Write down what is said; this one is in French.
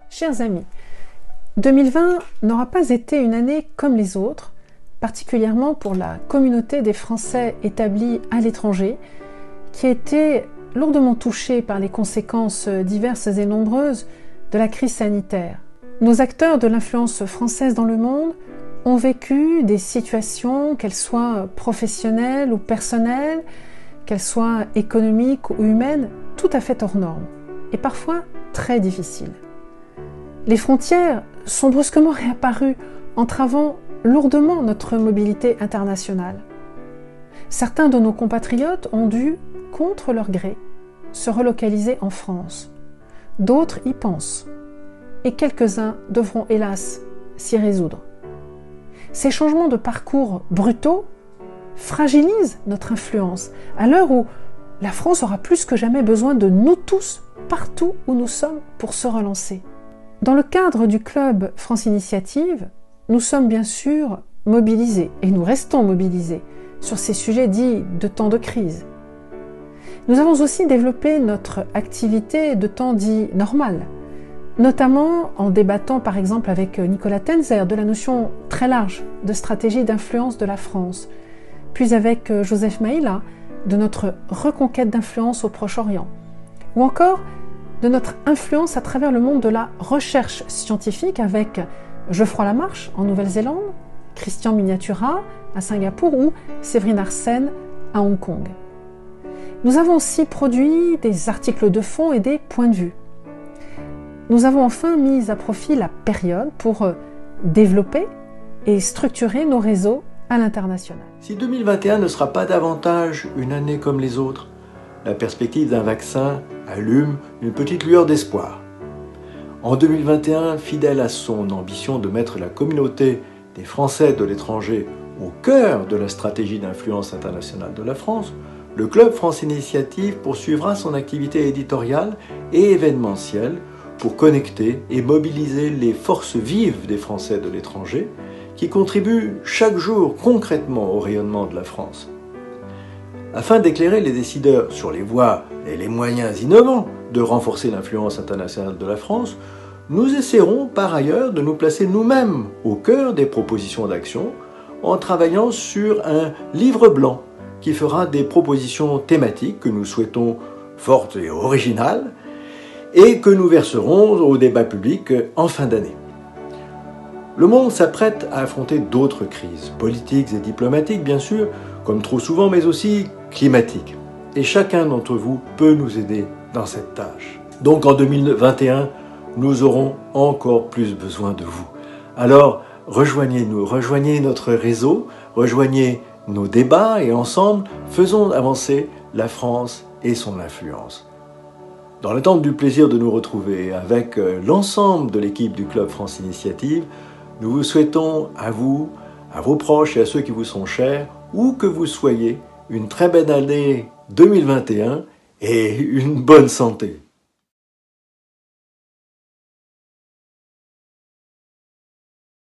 Chers amis, 2020 n'aura pas été une année comme les autres, particulièrement pour la communauté des Français établis à l'étranger, qui a été lourdement touchée par les conséquences diverses et nombreuses de la crise sanitaire. Nos acteurs de l'influence française dans le monde ont vécu des situations, qu'elles soient professionnelles ou personnelles, qu'elles soient économiques ou humaines, tout à fait hors normes, et parfois très difficiles. Les frontières sont brusquement réapparues, entravant lourdement notre mobilité internationale. Certains de nos compatriotes ont dû, contre leur gré, se relocaliser en France. D'autres y pensent, et quelques-uns devront hélas s'y résoudre. Ces changements de parcours brutaux fragilisent notre influence à l'heure où la France aura plus que jamais besoin de nous tous, partout où nous sommes, pour se relancer. Dans le cadre du club France Initiative, nous sommes bien sûr mobilisés, et nous restons mobilisés, sur ces sujets dits de temps de crise. Nous avons aussi développé notre activité de temps dit normal, notamment en débattant par exemple avec Nicolas Tenzer de la notion très large de stratégie d'influence de la France, puis avec Joseph Maïla de notre reconquête d'influence au Proche-Orient, ou encore de notre influence à travers le monde de la recherche scientifique avec Geoffroy Lamarche en Nouvelle-Zélande, Christian Miniatura à Singapour ou Séverine Arsène à Hong Kong. Nous avons aussi produit des articles de fond et des points de vue. Nous avons enfin mis à profit la période pour développer et structurer nos réseaux à l'international. Si 2021 ne sera pas davantage une année comme les autres, la perspective d'un vaccin allume une petite lueur d'espoir. En 2021, fidèle à son ambition de mettre la communauté des Français de l'étranger au cœur de la stratégie d'influence internationale de la France, le Club France Initiative poursuivra son activité éditoriale et événementielle pour connecter et mobiliser les forces vives des Français de l'étranger qui contribuent chaque jour concrètement au rayonnement de la France. Afin d'éclairer les décideurs sur les voies et les moyens innovants de renforcer l'influence internationale de la France, nous essaierons par ailleurs de nous placer nous-mêmes au cœur des propositions d'action en travaillant sur un livre blanc qui fera des propositions thématiques que nous souhaitons fortes et originales et que nous verserons au débat public en fin d'année. Le monde s'apprête à affronter d'autres crises, politiques et diplomatiques bien sûr, comme trop souvent, mais aussi climatiques. Et chacun d'entre vous peut nous aider dans cette tâche. Donc en 2021, nous aurons encore plus besoin de vous. Alors rejoignez-nous, rejoignez notre réseau, rejoignez nos débats et ensemble, faisons avancer la France et son influence. Dans l'attente du plaisir de nous retrouver avec l'ensemble de l'équipe du Club France Initiative, nous vous souhaitons à vous, à vos proches et à ceux qui vous sont chers, où que vous soyez, une très belle année 2021 et une bonne santé.